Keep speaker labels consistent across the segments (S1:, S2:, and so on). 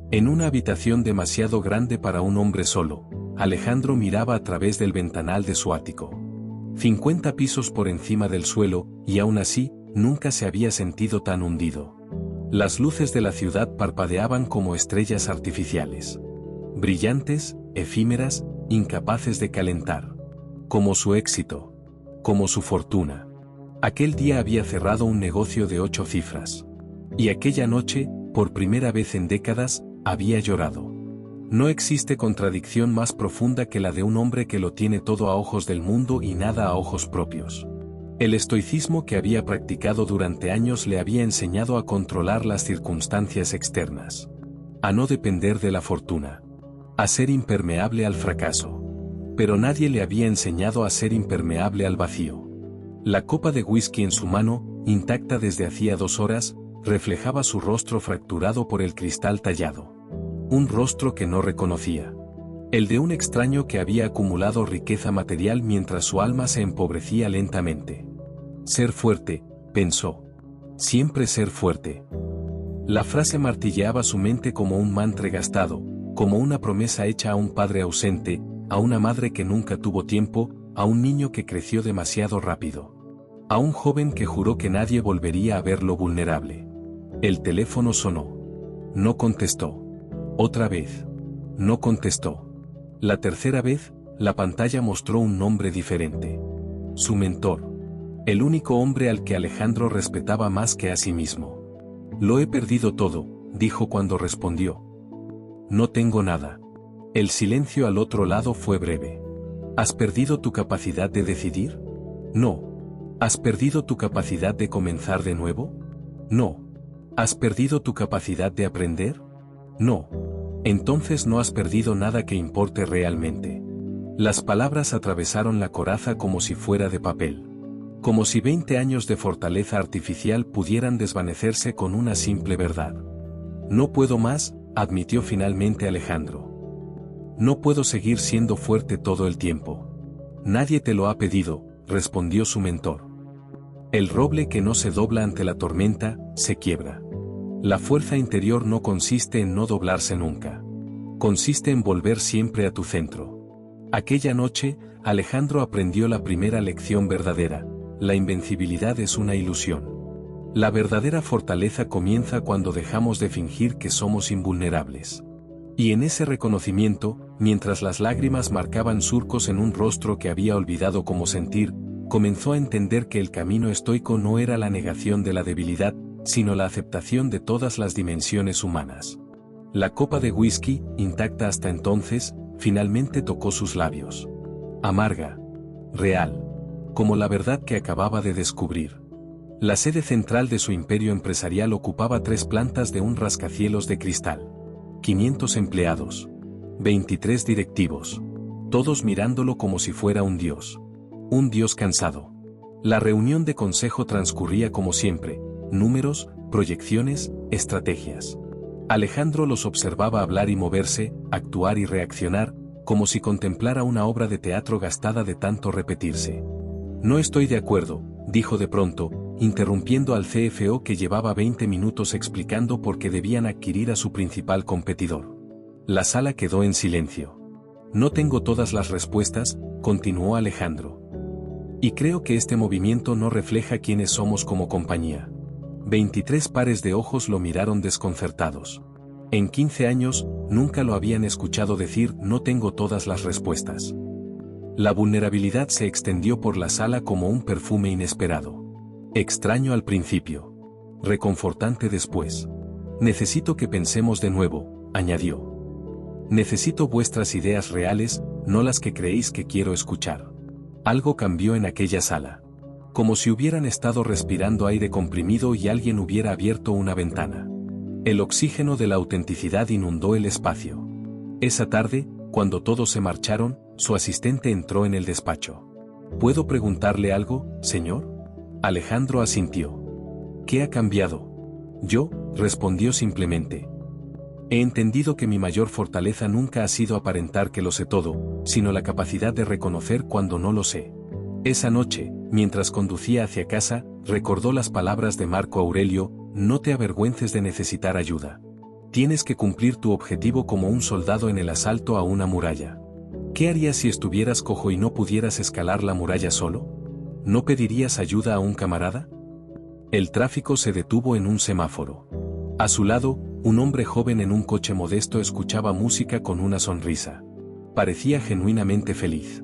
S1: En una habitación demasiado grande para un hombre solo, Alejandro miraba a través del ventanal de su ático. 50 pisos por encima del suelo, y aún así, nunca se había sentido tan hundido. Las luces de la ciudad parpadeaban como estrellas artificiales. Brillantes, efímeras, incapaces de calentar. Como su éxito. Como su fortuna. Aquel día había cerrado un negocio de 8 cifras. Y aquella noche, por primera vez en décadas, había llorado. No existe contradicción más profunda que la de un hombre que lo tiene todo a ojos del mundo y nada a ojos propios. El estoicismo que había practicado durante años le había enseñado a controlar las circunstancias externas. A no depender de la fortuna. A ser impermeable al fracaso. Pero nadie le había enseñado a ser impermeable al vacío. La copa de whisky en su mano, intacta desde hacía 2 horas, reflejaba su rostro fracturado por el cristal tallado. Un rostro que no reconocía. El de un extraño que había acumulado riqueza material mientras su alma se empobrecía lentamente. Ser fuerte, pensó. Siempre ser fuerte. La frase martilleaba su mente como un mantra gastado, como una promesa hecha a un padre ausente, a una madre que nunca tuvo tiempo, a un niño que creció demasiado rápido. A un joven que juró que nadie volvería a verlo vulnerable. El teléfono sonó. No contestó. Otra vez. No contestó. La tercera vez, la pantalla mostró un nombre diferente. Su mentor. El único hombre al que Alejandro respetaba más que a sí mismo. Lo he perdido todo, dijo cuando respondió. No tengo nada. El silencio al otro lado fue breve. ¿Has perdido tu capacidad de decidir? No. ¿Has perdido tu capacidad de comenzar de nuevo? No. ¿Has perdido tu capacidad de aprender? No. Entonces no has perdido nada que importe realmente. Las palabras atravesaron la coraza como si fuera de papel. Como si 20 años de fortaleza artificial pudieran desvanecerse con una simple verdad. No puedo más, admitió finalmente Alejandro. No puedo seguir siendo fuerte todo el tiempo. Nadie te lo ha pedido, respondió su mentor. El roble que no se dobla ante la tormenta, se quiebra. La fuerza interior no consiste en no doblarse nunca. Consiste en volver siempre a tu centro. Aquella noche, Alejandro aprendió la primera lección verdadera. La invencibilidad es una ilusión. La verdadera fortaleza comienza cuando dejamos de fingir que somos invulnerables. Y en ese reconocimiento, mientras las lágrimas marcaban surcos en un rostro que había olvidado cómo sentir, comenzó a entender que el camino estoico no era la negación de la debilidad, sino la aceptación de todas las dimensiones humanas. La copa de whisky, intacta hasta entonces, finalmente tocó sus labios. Amarga. Real. Como la verdad que acababa de descubrir. La sede central de su imperio empresarial ocupaba 3 plantas de un rascacielos de cristal. 500 empleados. 23 directivos. Todos mirándolo como si fuera un dios. Un dios cansado. La reunión de consejo transcurría como siempre. Números, proyecciones, estrategias. Alejandro los observaba hablar y moverse, actuar y reaccionar, como si contemplara una obra de teatro gastada de tanto repetirse. No estoy de acuerdo, dijo de pronto, interrumpiendo al CFO que llevaba 20 minutos explicando por qué debían adquirir a su principal competidor. La sala quedó en silencio. No tengo todas las respuestas, continuó Alejandro. Y creo que este movimiento no refleja quiénes somos como compañía. 23 pares de ojos lo miraron desconcertados. En 15 años, nunca lo habían escuchado decir no tengo todas las respuestas. La vulnerabilidad se extendió por la sala como un perfume inesperado. Extraño al principio. Reconfortante después. Necesito que pensemos de nuevo, añadió. Necesito vuestras ideas reales, no las que creéis que quiero escuchar. Algo cambió en aquella sala. Como si hubieran estado respirando aire comprimido y alguien hubiera abierto una ventana. El oxígeno de la autenticidad inundó el espacio. Esa tarde, cuando todos se marcharon, su asistente entró en el despacho. ¿Puedo preguntarle algo, señor? Alejandro asintió. ¿Qué ha cambiado? Yo, respondió simplemente. He entendido que mi mayor fortaleza nunca ha sido aparentar que lo sé todo, sino la capacidad de reconocer cuando no lo sé. Esa noche, mientras conducía hacia casa, recordó las palabras de Marco Aurelio, no te avergüences de necesitar ayuda. Tienes que cumplir tu objetivo como un soldado en el asalto a una muralla. ¿Qué harías si estuvieras cojo y no pudieras escalar la muralla solo? ¿No pedirías ayuda a un camarada? El tráfico se detuvo en un semáforo. A su lado, un hombre joven en un coche modesto escuchaba música con una sonrisa. Parecía genuinamente feliz.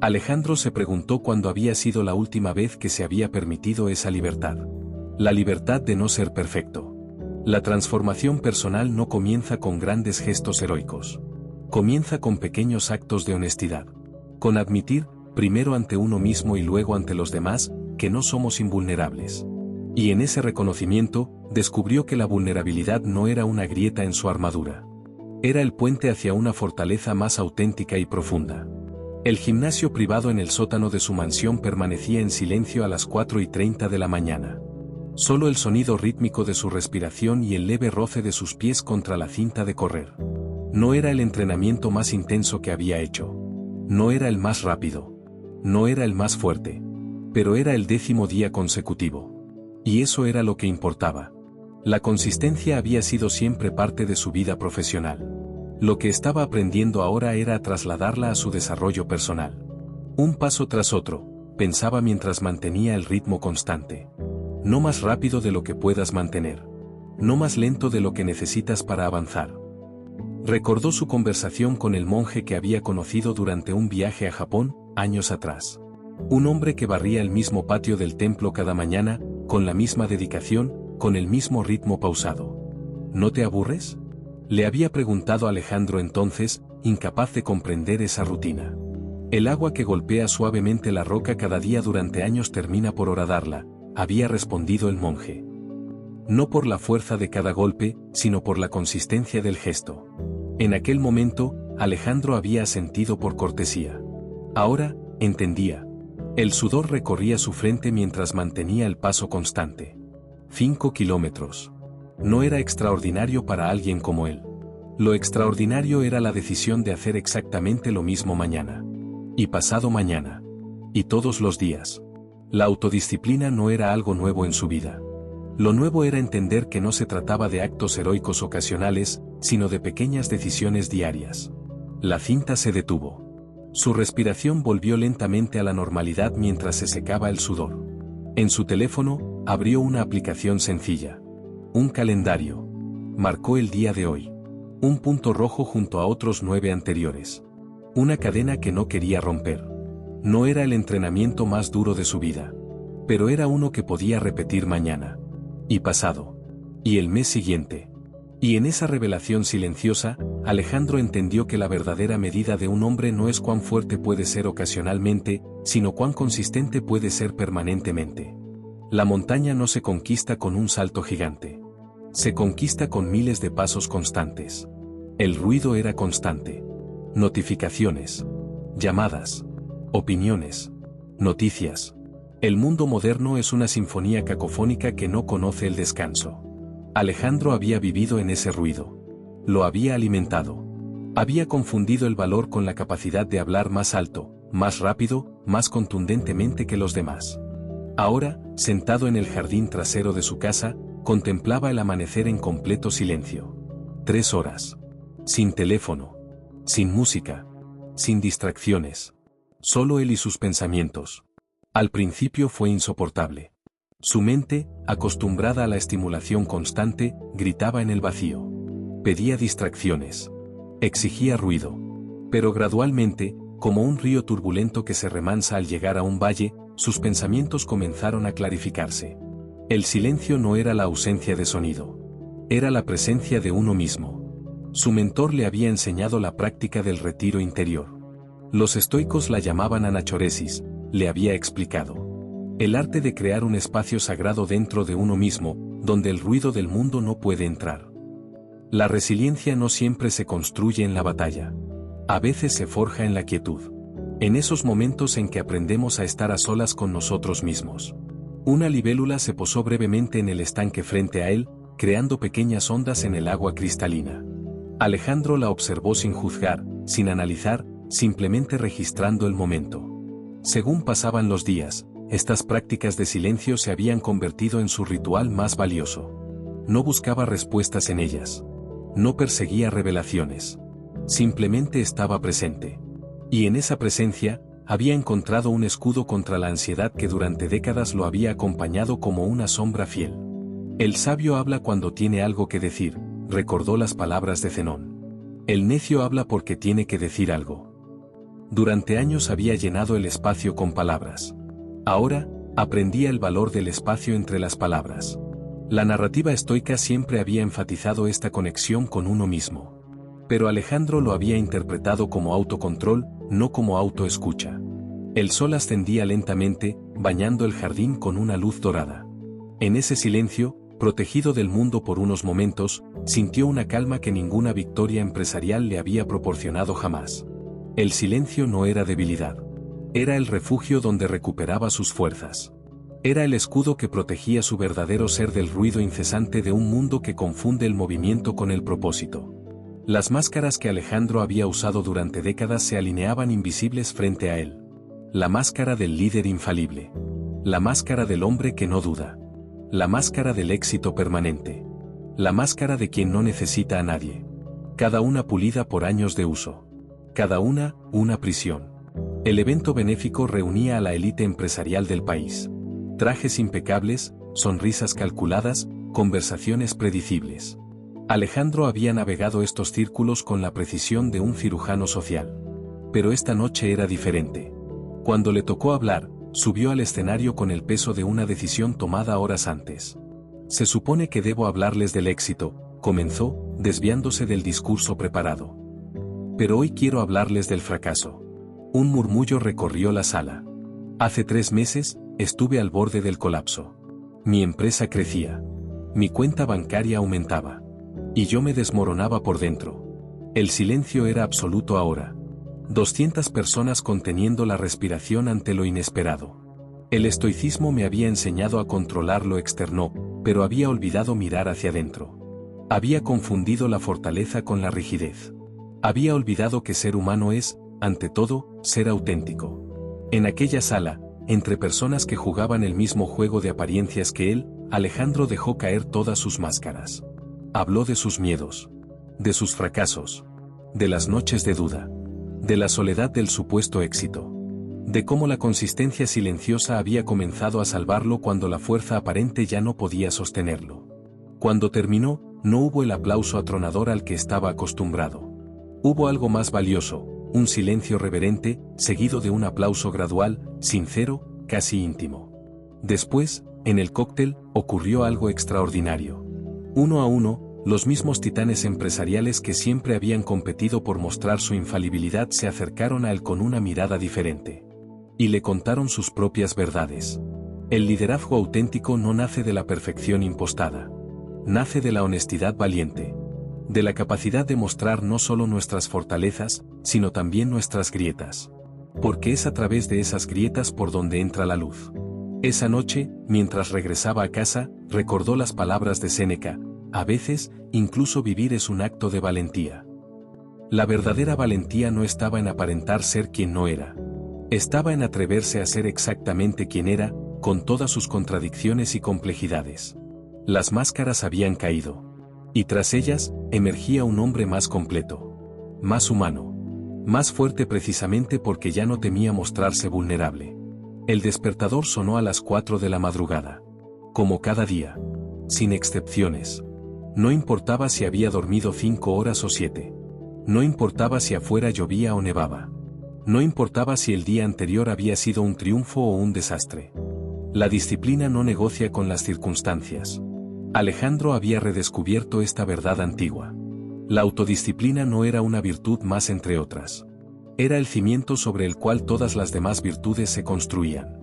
S1: Alejandro se preguntó cuándo había sido la última vez que se había permitido esa libertad. La libertad de no ser perfecto. La transformación personal no comienza con grandes gestos heroicos. Comienza con pequeños actos de honestidad. Con admitir, primero ante uno mismo y luego ante los demás, que no somos invulnerables. Y en ese reconocimiento, descubrió que la vulnerabilidad no era una grieta en su armadura. Era el puente hacia una fortaleza más auténtica y profunda. El gimnasio privado en el sótano de su mansión permanecía en silencio a las 4:30 de la mañana. Solo el sonido rítmico de su respiración y el leve roce de sus pies contra la cinta de correr. No era el entrenamiento más intenso que había hecho. No era el más rápido. No era el más fuerte. Pero era el 10º día consecutivo. Y eso era lo que importaba. La consistencia había sido siempre parte de su vida profesional. Lo que estaba aprendiendo ahora era trasladarla a su desarrollo personal. Un paso tras otro, pensaba mientras mantenía el ritmo constante. No más rápido de lo que puedas mantener. No más lento de lo que necesitas para avanzar. Recordó su conversación con el monje que había conocido durante un viaje a Japón, años atrás. Un hombre que barría el mismo patio del templo cada mañana, con la misma dedicación, con el mismo ritmo pausado. ¿No te aburres? Le había preguntado Alejandro entonces, incapaz de comprender esa rutina. El agua que golpea suavemente la roca cada día durante años termina por horadarla, había respondido el monje. No por la fuerza de cada golpe, sino por la consistencia del gesto. En aquel momento, Alejandro había asentido por cortesía. Ahora, entendía. El sudor recorría su frente mientras mantenía el paso constante. 5 kilómetros. No era extraordinario para alguien como él. Lo extraordinario era la decisión de hacer exactamente lo mismo mañana. Y pasado mañana. Y todos los días. La autodisciplina no era algo nuevo en su vida. Lo nuevo era entender que no se trataba de actos heroicos ocasionales, sino de pequeñas decisiones diarias. La cinta se detuvo. Su respiración volvió lentamente a la normalidad mientras se secaba el sudor. En su teléfono, abrió una aplicación sencilla. Un calendario. Marcó el día de hoy. Un punto rojo junto a otros 9 anteriores. Una cadena que no quería romper. No era el entrenamiento más duro de su vida. Pero era uno que podía repetir mañana. Y pasado. Y el mes siguiente. Y en esa revelación silenciosa, Alejandro entendió que la verdadera medida de un hombre no es cuán fuerte puede ser ocasionalmente, sino cuán consistente puede ser permanentemente. La montaña no se conquista con un salto gigante. Se conquista con miles de pasos constantes. El ruido era constante. Notificaciones. Llamadas. Opiniones. Noticias. El mundo moderno es una sinfonía cacofónica que no conoce el descanso. Alejandro había vivido en ese ruido. Lo había alimentado. Había confundido el valor con la capacidad de hablar más alto, más rápido, más contundentemente que los demás. Ahora, sentado en el jardín trasero de su casa, contemplaba el amanecer en completo silencio. 3 horas. Sin teléfono. Sin música. Sin distracciones. Solo él y sus pensamientos. Al principio fue insoportable. Su mente, acostumbrada a la estimulación constante, gritaba en el vacío. Pedía distracciones. Exigía ruido. Pero gradualmente, como un río turbulento que se remansa al llegar a un valle, sus pensamientos comenzaron a clarificarse. El silencio no era la ausencia de sonido. Era la presencia de uno mismo. Su mentor le había enseñado la práctica del retiro interior. Los estoicos la llamaban anachoresis, le había explicado. El arte de crear un espacio sagrado dentro de uno mismo, donde el ruido del mundo no puede entrar. La resiliencia no siempre se construye en la batalla. A veces se forja en la quietud. En esos momentos en que aprendemos a estar a solas con nosotros mismos. Una libélula se posó brevemente en el estanque frente a él, creando pequeñas ondas en el agua cristalina. Alejandro la observó sin juzgar, sin analizar, simplemente registrando el momento. Según pasaban los días, estas prácticas de silencio se habían convertido en su ritual más valioso. No buscaba respuestas en ellas. no perseguía revelaciones. Simplemente estaba presente. Y en esa presencia, había encontrado un escudo contra la ansiedad que durante décadas lo había acompañado como una sombra fiel. El sabio habla cuando tiene algo que decir, recordó las palabras de Zenón. El necio habla porque tiene que decir algo. Durante años había llenado el espacio con palabras. Ahora, aprendía el valor del espacio entre las palabras. La narrativa estoica siempre había enfatizado esta conexión con uno mismo. Pero Alejandro lo había interpretado como autocontrol, no como autoescucha. El sol ascendía lentamente, bañando el jardín con una luz dorada. En ese silencio, protegido del mundo por unos momentos, sintió una calma que ninguna victoria empresarial le había proporcionado jamás. El silencio no era debilidad. Era el refugio donde recuperaba sus fuerzas. Era el escudo que protegía su verdadero ser del ruido incesante de un mundo que confunde el movimiento con el propósito. Las máscaras que Alejandro había usado durante décadas se alineaban invisibles frente a él. La máscara del líder infalible. La máscara del hombre que no duda. La máscara del éxito permanente. La máscara de quien no necesita a nadie. Cada una pulida por años de uso. Cada una prisión. El evento benéfico reunía a la élite empresarial del país. Trajes impecables, sonrisas calculadas, conversaciones predecibles. Alejandro había navegado estos círculos con la precisión de un cirujano social. Pero esta noche era diferente. Cuando le tocó hablar, subió al escenario con el peso de una decisión tomada horas antes. Se supone que debo hablarles del éxito, comenzó, desviándose del discurso preparado. Pero hoy quiero hablarles del fracaso. Un murmullo recorrió la sala. Hace 3 meses, estuve al borde del colapso. Mi empresa crecía. Mi cuenta bancaria aumentaba. Y yo me desmoronaba por dentro. El silencio era absoluto ahora. 200 personas conteniendo la respiración ante lo inesperado. El estoicismo me había enseñado a controlar lo externo, pero había olvidado mirar hacia adentro. Había confundido la fortaleza con la rigidez. Había olvidado que ser humano es, ante todo, ser auténtico. En aquella sala, entre personas que jugaban el mismo juego de apariencias que él, Alejandro dejó caer todas sus máscaras. Habló de sus miedos, de sus fracasos, de las noches de duda, de la soledad del supuesto éxito, de cómo la consistencia silenciosa había comenzado a salvarlo cuando la fuerza aparente ya no podía sostenerlo. Cuando terminó, no hubo el aplauso atronador al que estaba acostumbrado. Hubo algo más valioso, un silencio reverente, seguido de un aplauso gradual, sincero, casi íntimo. Después, en el cóctel, ocurrió algo extraordinario. Uno a uno, los mismos titanes empresariales que siempre habían competido por mostrar su infalibilidad se acercaron a él con una mirada diferente. Y le contaron sus propias verdades. El liderazgo auténtico no nace de la perfección impostada. Nace de la honestidad valiente. De la capacidad de mostrar no solo nuestras fortalezas, sino también nuestras grietas. Porque es a través de esas grietas por donde entra la luz. Esa noche, mientras regresaba a casa, recordó las palabras de Séneca: a veces, incluso vivir es un acto de valentía. La verdadera valentía no estaba en aparentar ser quien no era. Estaba en atreverse a ser exactamente quien era, con todas sus contradicciones y complejidades. Las máscaras habían caído. Y tras ellas, emergía un hombre más completo. Más humano. Más fuerte precisamente porque ya no temía mostrarse vulnerable. El despertador sonó a las 4 de la madrugada. Como cada día. Sin excepciones. No importaba si había dormido 5 horas o 7. No importaba si afuera llovía o nevaba. No importaba si el día anterior había sido un triunfo o un desastre. La disciplina no negocia con las circunstancias. Alejandro había redescubierto esta verdad antigua. La autodisciplina no era una virtud más entre otras. Era el cimiento sobre el cual todas las demás virtudes se construían.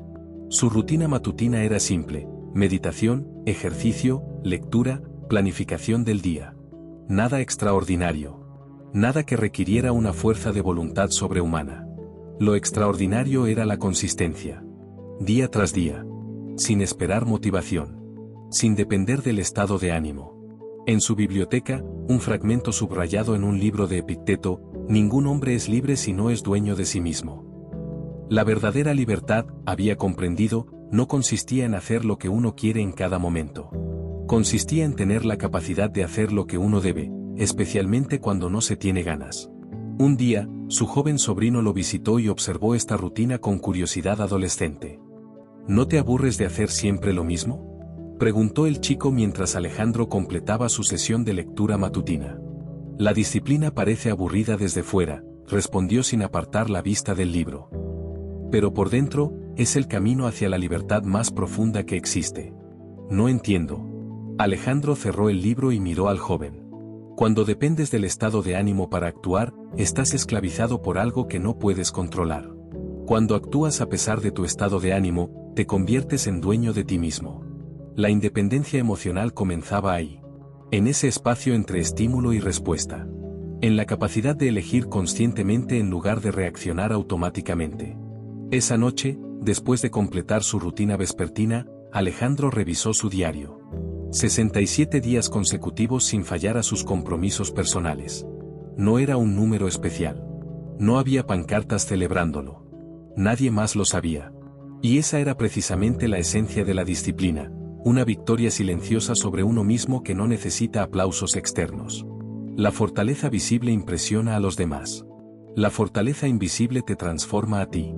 S1: Su rutina matutina era simple: meditación, ejercicio, lectura, planificación del día. Nada extraordinario. Nada que requiriera una fuerza de voluntad sobrehumana. Lo extraordinario era la consistencia. Día tras día. Sin esperar motivación. Sin depender del estado de ánimo. En su biblioteca, un fragmento subrayado en un libro de Epicteto: ningún hombre es libre si no es dueño de sí mismo. La verdadera libertad, había comprendido, no consistía en hacer lo que uno quiere en cada momento. Consistía en tener la capacidad de hacer lo que uno debe, especialmente cuando no se tiene ganas. Un día, su joven sobrino lo visitó y observó esta rutina con curiosidad adolescente. ¿No te aburres de hacer siempre lo mismo?, preguntó el chico mientras Alejandro completaba su sesión de lectura matutina. La disciplina parece aburrida desde fuera, respondió sin apartar la vista del libro. Pero por dentro, es el camino hacia la libertad más profunda que existe. No entiendo. Alejandro cerró el libro y miró al joven. Cuando dependes del estado de ánimo para actuar, estás esclavizado por algo que no puedes controlar. Cuando actúas a pesar de tu estado de ánimo, te conviertes en dueño de ti mismo. La independencia emocional comenzaba ahí. En ese espacio entre estímulo y respuesta. En la capacidad de elegir conscientemente en lugar de reaccionar automáticamente. Esa noche, después de completar su rutina vespertina, Alejandro revisó su diario. 67 días consecutivos sin fallar a sus compromisos personales. No era un número especial. No había pancartas celebrándolo. Nadie más lo sabía. Y esa era precisamente la esencia de la disciplina, una victoria silenciosa sobre uno mismo que no necesita aplausos externos. La fortaleza visible impresiona a los demás. La fortaleza invisible te transforma a ti.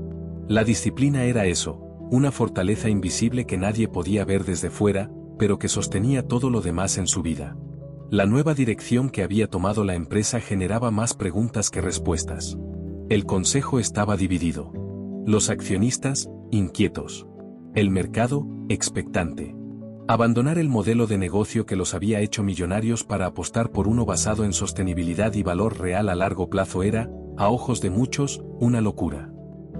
S1: La disciplina era eso, una fortaleza invisible que nadie podía ver desde fuera, pero que sostenía todo lo demás en su vida. La nueva dirección que había tomado la empresa generaba más preguntas que respuestas. El consejo estaba dividido. Los accionistas, inquietos. El mercado, expectante. Abandonar el modelo de negocio que los había hecho millonarios para apostar por uno basado en sostenibilidad y valor real a largo plazo era, a ojos de muchos, una locura.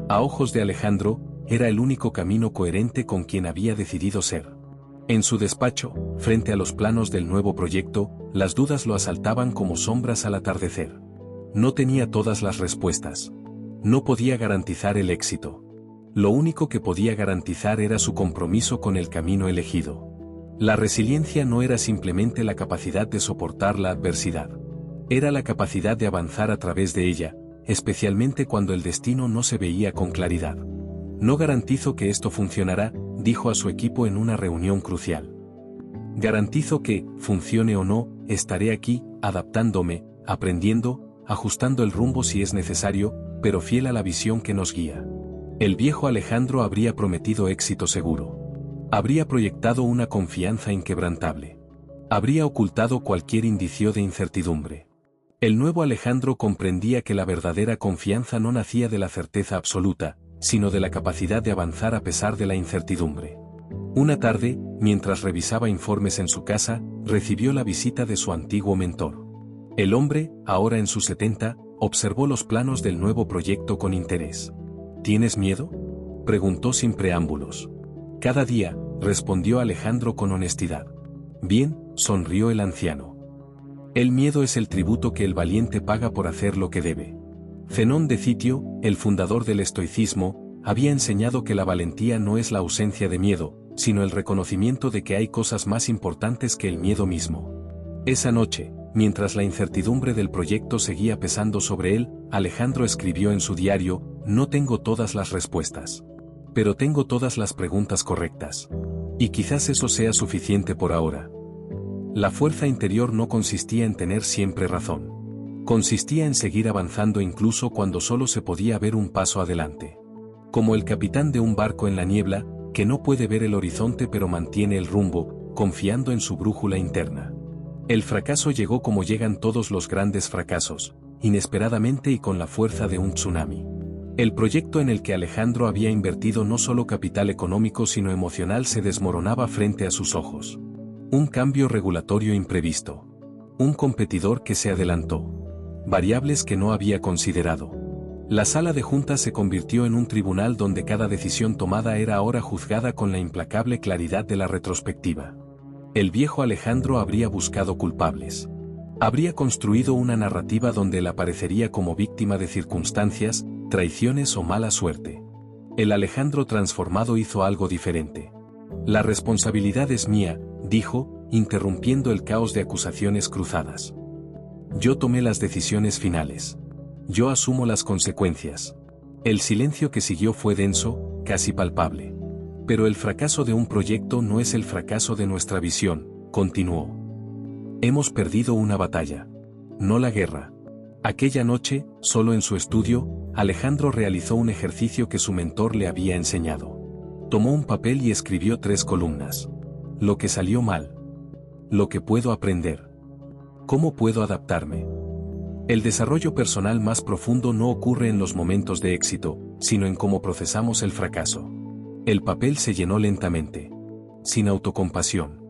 S1: A ojos de Alejandro, era el único camino coherente con quien había decidido ser. En su despacho, frente a los planos del nuevo proyecto, las dudas lo asaltaban como sombras al atardecer. No tenía todas las respuestas. No podía garantizar el éxito. Lo único que podía garantizar era su compromiso con el camino elegido. La resiliencia no era simplemente la capacidad de soportar la adversidad. Era la capacidad de avanzar a través de ella, especialmente cuando el destino no se veía con claridad. No garantizo que esto funcionará, dijo a su equipo en una reunión crucial. Garantizo que, funcione o no, estaré aquí, adaptándome, aprendiendo, ajustando el rumbo si es necesario, pero fiel a la visión que nos guía. El viejo Alejandro habría prometido éxito seguro. Habría proyectado una confianza inquebrantable. Habría ocultado cualquier indicio de incertidumbre. El nuevo Alejandro comprendía que la verdadera confianza no nacía de la certeza absoluta, sino de la capacidad de avanzar a pesar de la incertidumbre. Una tarde, mientras revisaba informes en su casa, recibió la visita de su antiguo mentor. El hombre, ahora en sus 70, observó los planos del nuevo proyecto con interés. ¿Tienes miedo?, preguntó sin preámbulos. Cada día, respondió Alejandro con honestidad. Bien, sonrió el anciano. El miedo es el tributo que el valiente paga por hacer lo que debe. Zenón de Citio, el fundador del estoicismo, había enseñado que la valentía no es la ausencia de miedo, sino el reconocimiento de que hay cosas más importantes que el miedo mismo. Esa noche, mientras la incertidumbre del proyecto seguía pesando sobre él, Alejandro escribió en su diario: no tengo todas las respuestas. Pero tengo todas las preguntas correctas. Y quizás eso sea suficiente por ahora. La fuerza interior no consistía en tener siempre razón. Consistía en seguir avanzando incluso cuando solo se podía ver un paso adelante. Como el capitán de un barco en la niebla, que no puede ver el horizonte pero mantiene el rumbo, confiando en su brújula interna. El fracaso llegó como llegan todos los grandes fracasos, inesperadamente y con la fuerza de un tsunami. El proyecto en el que Alejandro había invertido no solo capital económico sino emocional se desmoronaba frente a sus ojos. Un cambio regulatorio imprevisto. Un competidor que se adelantó. Variables que no había considerado. La sala de juntas se convirtió en un tribunal donde cada decisión tomada era ahora juzgada con la implacable claridad de la retrospectiva. El viejo Alejandro habría buscado culpables. Habría construido una narrativa donde él aparecería como víctima de circunstancias, traiciones o mala suerte. El Alejandro transformado hizo algo diferente. La responsabilidad es mía, dijo, interrumpiendo el caos de acusaciones cruzadas. Yo tomé las decisiones finales. Yo asumo las consecuencias. El silencio que siguió fue denso, casi palpable. Pero el fracaso de un proyecto no es el fracaso de nuestra visión, continuó. Hemos perdido una batalla. no la guerra. Aquella noche, solo en su estudio, Alejandro realizó un ejercicio que su mentor le había enseñado. Tomó un papel y escribió 3 columnas. Lo que salió mal. Lo que puedo aprender. ¿Cómo puedo adaptarme? El desarrollo personal más profundo no ocurre en los momentos de éxito, sino en cómo procesamos el fracaso. El papel se llenó lentamente. Sin autocompasión.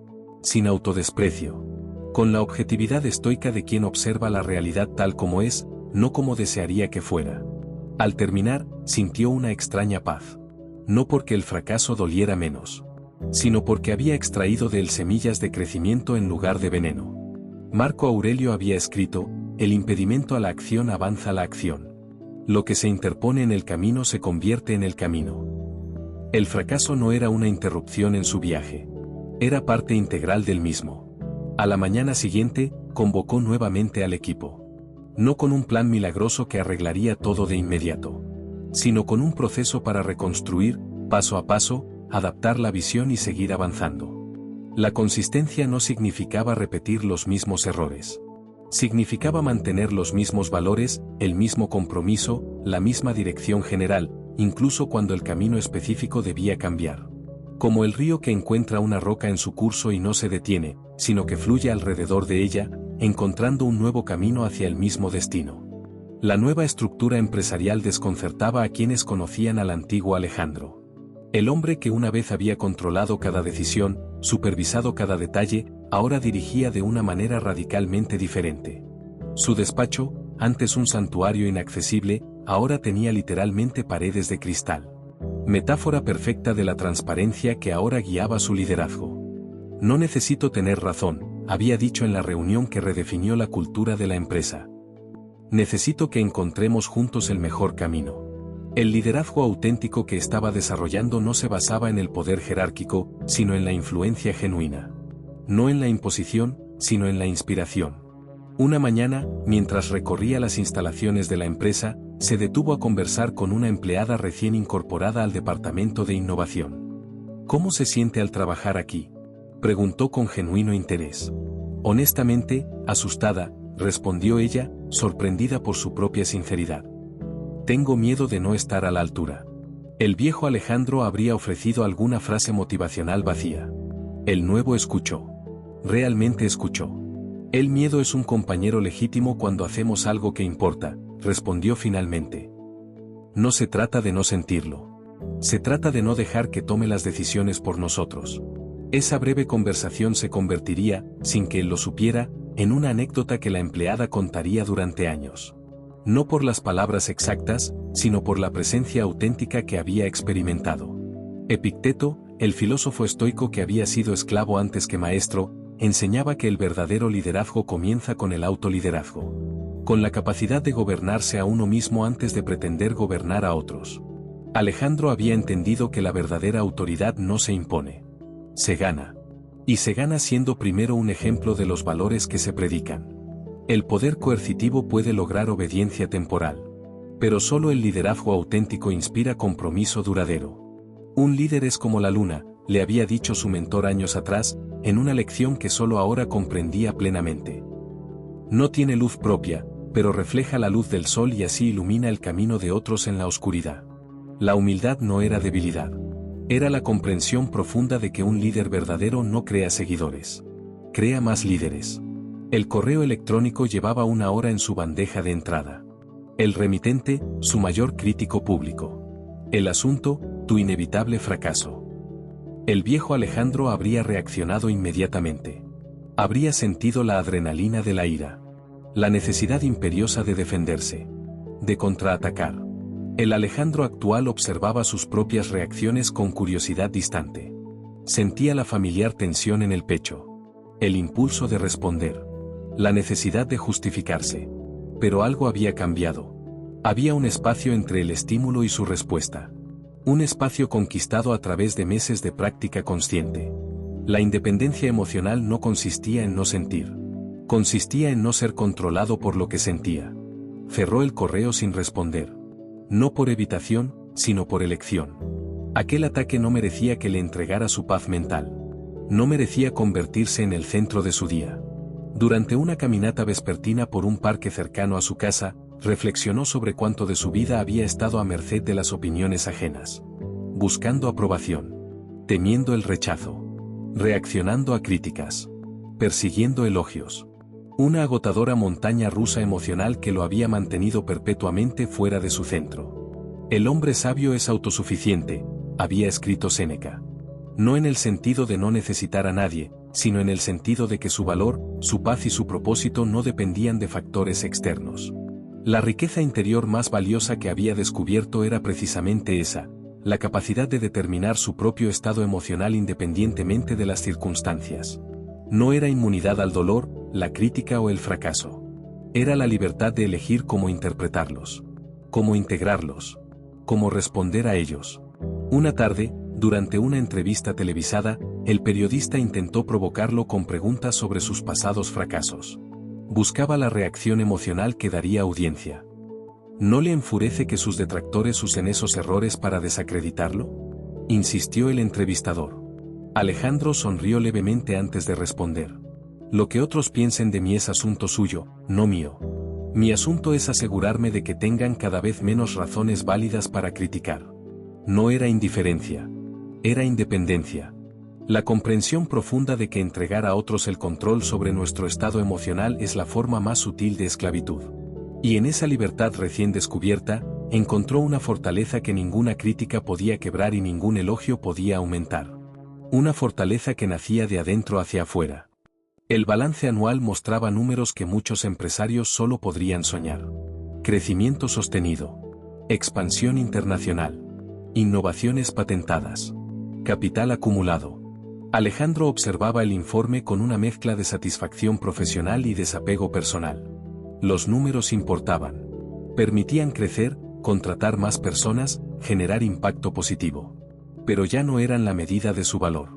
S1: Sin autodesprecio. Con la objetividad estoica de quien observa la realidad tal como es, no como desearía que fuera. Al terminar, sintió una extraña paz. No porque el fracaso doliera menos, sino porque había extraído de él semillas de crecimiento en lugar de veneno. Marco Aurelio había escrito: el impedimento a la acción avanza la acción. Lo que se interpone en el camino se convierte en el camino. El fracaso no era una interrupción en su viaje. Era parte integral del mismo. A la mañana siguiente, convocó nuevamente al equipo. No con un plan milagroso que arreglaría todo de inmediato, sino con un proceso para reconstruir, paso a paso, adaptar la visión y seguir avanzando. La consistencia no significaba repetir los mismos errores. Significaba mantener los mismos valores, el mismo compromiso, la misma dirección general, incluso cuando el camino específico debía cambiar. Como el río que encuentra una roca en su curso y no se detiene, sino que fluye alrededor de ella, encontrando un nuevo camino hacia el mismo destino. La nueva estructura empresarial desconcertaba a quienes conocían al antiguo Alejandro. El hombre que una vez había controlado cada decisión, supervisado cada detalle, ahora dirigía de una manera radicalmente diferente. Su despacho, antes un santuario inaccesible, ahora tenía literalmente paredes de cristal. Metáfora perfecta de la transparencia que ahora guiaba su liderazgo. No necesito tener razón, había dicho en la reunión que redefinió la cultura de la empresa. Necesito que encontremos juntos el mejor camino. El liderazgo auténtico que estaba desarrollando no se basaba en el poder jerárquico, sino en la influencia genuina. No en la imposición, sino en la inspiración. Una mañana, mientras recorría las instalaciones de la empresa, se detuvo a conversar con una empleada recién incorporada al departamento de innovación. ¿Cómo se siente al trabajar aquí?, preguntó con genuino interés. Honestamente, asustada, respondió ella, sorprendida por su propia sinceridad. Tengo miedo de no estar a la altura. El viejo Alejandro habría ofrecido alguna frase motivacional vacía. El nuevo escuchó. Realmente escuchó. El miedo es un compañero legítimo cuando hacemos algo que importa, respondió finalmente. No se trata de no sentirlo. Se trata de no dejar que tome las decisiones por nosotros. Esa breve conversación se convertiría, sin que él lo supiera, en una anécdota que la empleada contaría durante años. No por las palabras exactas, sino por la presencia auténtica que había experimentado. Epicteto, el filósofo estoico que había sido esclavo antes que maestro, enseñaba que el verdadero liderazgo comienza con el autoliderazgo. Con la capacidad de gobernarse a uno mismo antes de pretender gobernar a otros. Alejandro había entendido que la verdadera autoridad no se impone. Se gana. Y se gana siendo primero un ejemplo de los valores que se predican. El poder coercitivo puede lograr obediencia temporal. Pero solo el liderazgo auténtico inspira compromiso duradero. Un líder es como la luna, le había dicho su mentor años atrás, en una lección que solo ahora comprendía plenamente. No tiene luz propia, pero refleja la luz del sol y así ilumina el camino de otros en la oscuridad. La humildad no era debilidad. Era la comprensión profunda de que un líder verdadero no crea seguidores. Crea más líderes. El correo electrónico llevaba 1 hora en su bandeja de entrada. El remitente, su mayor crítico público. El asunto, tu inevitable fracaso. El viejo Alejandro habría reaccionado inmediatamente. Habría sentido la adrenalina de la ira. La necesidad imperiosa de defenderse. De contraatacar. El Alejandro actual observaba sus propias reacciones con curiosidad distante. Sentía la familiar tensión en el pecho. El impulso de responder. La necesidad de justificarse. Pero algo había cambiado. Había un espacio entre el estímulo y su respuesta. Un espacio conquistado a través de meses de práctica consciente. La independencia emocional no consistía en no sentir. Consistía en no ser controlado por lo que sentía. Cerró el correo sin responder. No por evitación, sino por elección. Aquel ataque no merecía que le entregara su paz mental. No merecía convertirse en el centro de su día. Durante una caminata vespertina por un parque cercano a su casa, reflexionó sobre cuánto de su vida había estado a merced de las opiniones ajenas. Buscando aprobación. Temiendo el rechazo. Reaccionando a críticas. Persiguiendo elogios. Una agotadora montaña rusa emocional que lo había mantenido perpetuamente fuera de su centro. El hombre sabio es autosuficiente, había escrito Séneca. No en el sentido de no necesitar a nadie, sino en el sentido de que su valor, su paz y su propósito no dependían de factores externos. La riqueza interior más valiosa que había descubierto era precisamente esa, la capacidad de determinar su propio estado emocional independientemente de las circunstancias. No era inmunidad al dolor, la crítica o el fracaso. Era la libertad de elegir cómo interpretarlos, cómo integrarlos, cómo responder a ellos. Una tarde, durante una entrevista televisada, el periodista intentó provocarlo con preguntas sobre sus pasados fracasos. Buscaba la reacción emocional que daría audiencia. ¿No le enfurece que sus detractores usen esos errores para desacreditarlo?, insistió el entrevistador. Alejandro sonrió levemente antes de responder. Lo que otros piensen de mí es asunto suyo, no mío. Mi asunto es asegurarme de que tengan cada vez menos razones válidas para criticar. No era indiferencia. Era independencia. La comprensión profunda de que entregar a otros el control sobre nuestro estado emocional es la forma más sutil de esclavitud. Y en esa libertad recién descubierta, encontró una fortaleza que ninguna crítica podía quebrar y ningún elogio podía aumentar. Una fortaleza que nacía de adentro hacia afuera. El balance anual mostraba números que muchos empresarios solo podrían soñar. Crecimiento sostenido. Expansión internacional. Innovaciones patentadas. Capital acumulado. Alejandro observaba el informe con una mezcla de satisfacción profesional y desapego personal. Los números importaban. Permitían crecer, contratar más personas, generar impacto positivo. Pero ya no eran la medida de su valor.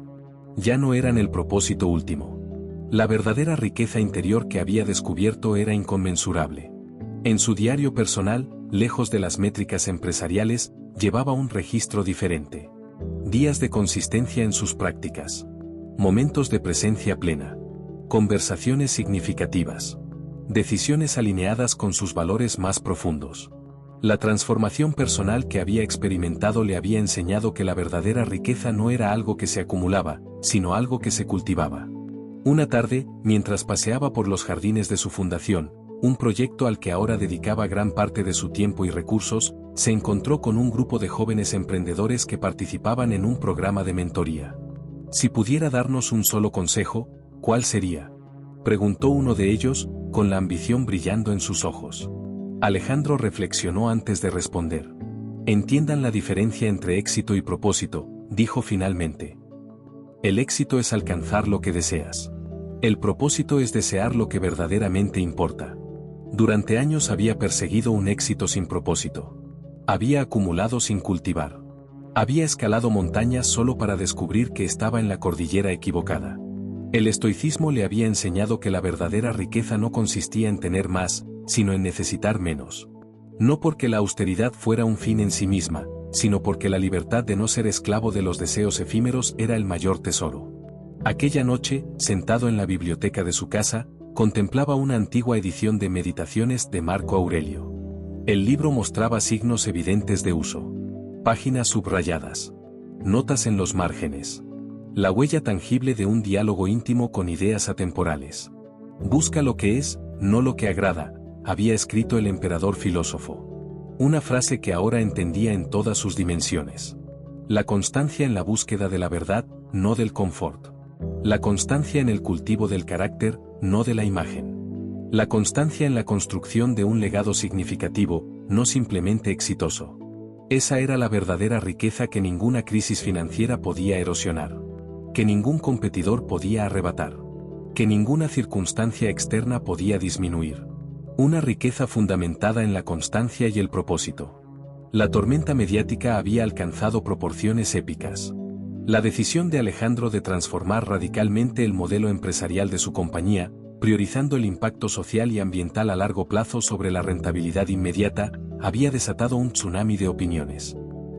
S1: Ya no eran el propósito último. La verdadera riqueza interior que había descubierto era inconmensurable. En su diario personal, lejos de las métricas empresariales, llevaba un registro diferente. Días de consistencia en sus prácticas. Momentos de presencia plena. Conversaciones significativas. Decisiones alineadas con sus valores más profundos. La transformación personal que había experimentado le había enseñado que la verdadera riqueza no era algo que se acumulaba, sino algo que se cultivaba. Una tarde, mientras paseaba por los jardines de su fundación, un proyecto al que ahora dedicaba gran parte de su tiempo y recursos, se encontró con un grupo de jóvenes emprendedores que participaban en un programa de mentoría. Si pudiera darnos un solo consejo, ¿cuál sería?, preguntó uno de ellos, con la ambición brillando en sus ojos. Alejandro reflexionó antes de responder. Entiendan la diferencia entre éxito y propósito, dijo finalmente. El éxito es alcanzar lo que deseas. El propósito es desear lo que verdaderamente importa. Durante años había perseguido un éxito sin propósito. Había acumulado sin cultivar. Había escalado montañas solo para descubrir que estaba en la cordillera equivocada. El estoicismo le había enseñado que la verdadera riqueza no consistía en tener más, sino en necesitar menos. No porque la austeridad fuera un fin en sí misma, sino porque la libertad de no ser esclavo de los deseos efímeros era el mayor tesoro. Aquella noche, sentado en la biblioteca de su casa, contemplaba una antigua edición de Meditaciones de Marco Aurelio. El libro mostraba signos evidentes de uso. Páginas subrayadas. Notas en los márgenes. La huella tangible de un diálogo íntimo con ideas atemporales. Busca lo que es, no lo que agrada, había escrito el emperador filósofo. Una frase que ahora entendía en todas sus dimensiones. La constancia en la búsqueda de la verdad, no del confort. La constancia en el cultivo del carácter, no de la imagen. La constancia en la construcción de un legado significativo, no simplemente exitoso. Esa era la verdadera riqueza que ninguna crisis financiera podía erosionar. Que ningún competidor podía arrebatar. Que ninguna circunstancia externa podía disminuir. Una riqueza fundamentada en la constancia y el propósito. La tormenta mediática había alcanzado proporciones épicas. La decisión de Alejandro de transformar radicalmente el modelo empresarial de su compañía, priorizando el impacto social y ambiental a largo plazo sobre la rentabilidad inmediata, había desatado un tsunami de opiniones.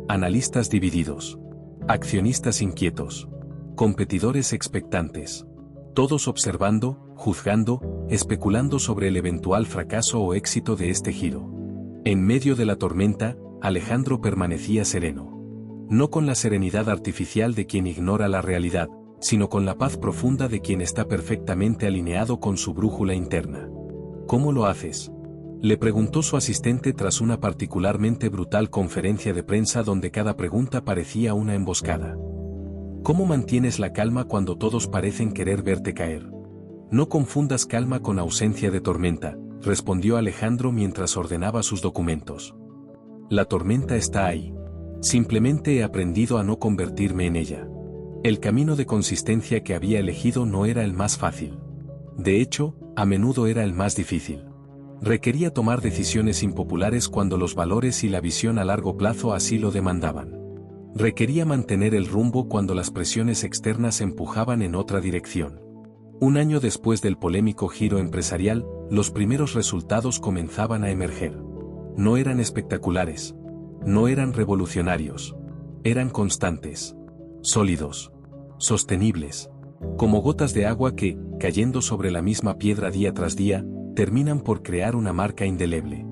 S1: Analistas divididos. Accionistas inquietos. Competidores expectantes. Todos observando, juzgando, especulando sobre el eventual fracaso o éxito de este giro. En medio de la tormenta, Alejandro permanecía sereno. No con la serenidad artificial de quien ignora la realidad, sino con la paz profunda de quien está perfectamente alineado con su brújula interna. ¿Cómo lo haces?, le preguntó su asistente tras una particularmente brutal conferencia de prensa donde cada pregunta parecía una emboscada. ¿Cómo mantienes la calma cuando todos parecen querer verte caer? No confundas calma con ausencia de tormenta, respondió Alejandro mientras ordenaba sus documentos. La tormenta está ahí. Simplemente he aprendido a no convertirme en ella. El camino de consistencia que había elegido no era el más fácil. De hecho, a menudo era el más difícil. Requería tomar decisiones impopulares cuando los valores y la visión a largo plazo así lo demandaban. Requería mantener el rumbo cuando las presiones externas empujaban en otra dirección. Un año después del polémico giro empresarial, los primeros resultados comenzaban a emerger. No eran espectaculares. No eran revolucionarios. Eran constantes. Sólidos. Sostenibles. Como gotas de agua que, cayendo sobre la misma piedra día tras día, terminan por crear una marca indeleble.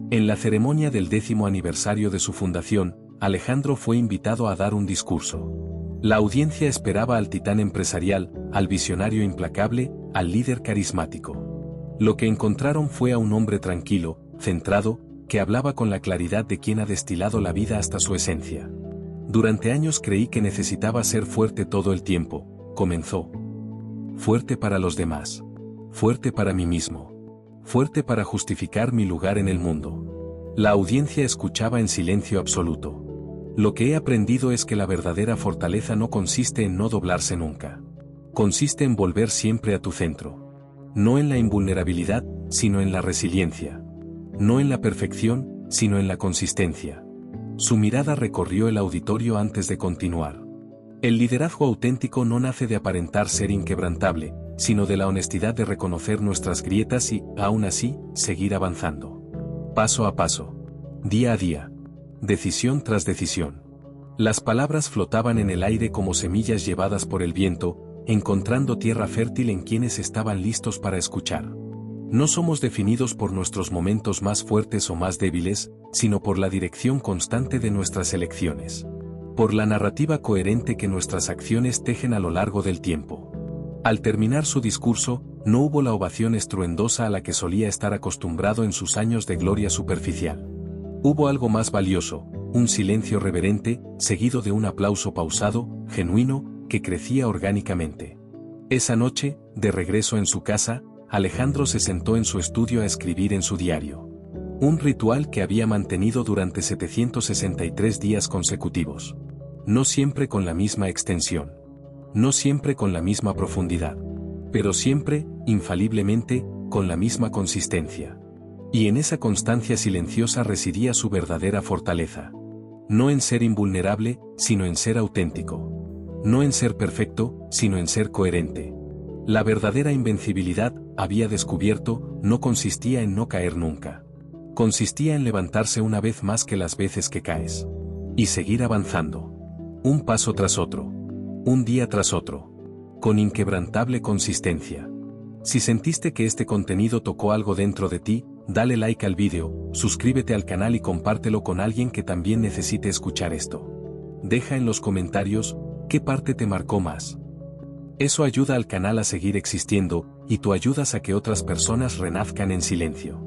S1: En la ceremonia del 10º aniversario de su fundación, Alejandro fue invitado a dar un discurso. La audiencia esperaba al titán empresarial, al visionario implacable, al líder carismático. Lo que encontraron fue a un hombre tranquilo, centrado, que hablaba con la claridad de quien ha destilado la vida hasta su esencia. Durante años creí que necesitaba ser fuerte todo el tiempo, comenzó. Fuerte para los demás. Fuerte para mí mismo. Fuerte para justificar mi lugar en el mundo. La audiencia escuchaba en silencio absoluto. Lo que he aprendido es que la verdadera fortaleza no consiste en no doblarse nunca. Consiste en volver siempre a tu centro. No en la invulnerabilidad, sino en la resiliencia. No en la perfección, sino en la consistencia. Su mirada recorrió el auditorio antes de continuar. El liderazgo auténtico no nace de aparentar ser inquebrantable, sino de la honestidad de reconocer nuestras grietas y, aún así, seguir avanzando. Paso a paso. Día a día. Decisión tras decisión. Las palabras flotaban en el aire como semillas llevadas por el viento, encontrando tierra fértil en quienes estaban listos para escuchar. No somos definidos por nuestros momentos más fuertes o más débiles, sino por la dirección constante de nuestras elecciones. Por la narrativa coherente que nuestras acciones tejen a lo largo del tiempo. Al terminar su discurso, no hubo la ovación estruendosa a la que solía estar acostumbrado en sus años de gloria superficial. Hubo algo más valioso, un silencio reverente, seguido de un aplauso pausado, genuino, que crecía orgánicamente. Esa noche, de regreso en su casa, Alejandro se sentó en su estudio a escribir en su diario. Un ritual que había mantenido durante 763 días consecutivos. No siempre con la misma extensión. No siempre con la misma profundidad. Pero siempre, infaliblemente, con la misma consistencia. Y en esa constancia silenciosa residía su verdadera fortaleza. No en ser invulnerable, sino en ser auténtico. No en ser perfecto, sino en ser coherente. La verdadera invencibilidad, había descubierto, no consistía en no caer nunca. Consistía en levantarse una vez más que las veces que caes. Y seguir avanzando. Un paso tras otro. Un día tras otro. Con inquebrantable consistencia. Si sentiste que este contenido tocó algo dentro de ti, dale like al vídeo, suscríbete al canal y compártelo con alguien que también necesite escuchar esto. Deja en los comentarios, ¿qué parte te marcó más? Eso ayuda al canal a seguir existiendo, y tú ayudas a que otras personas renazcan en silencio.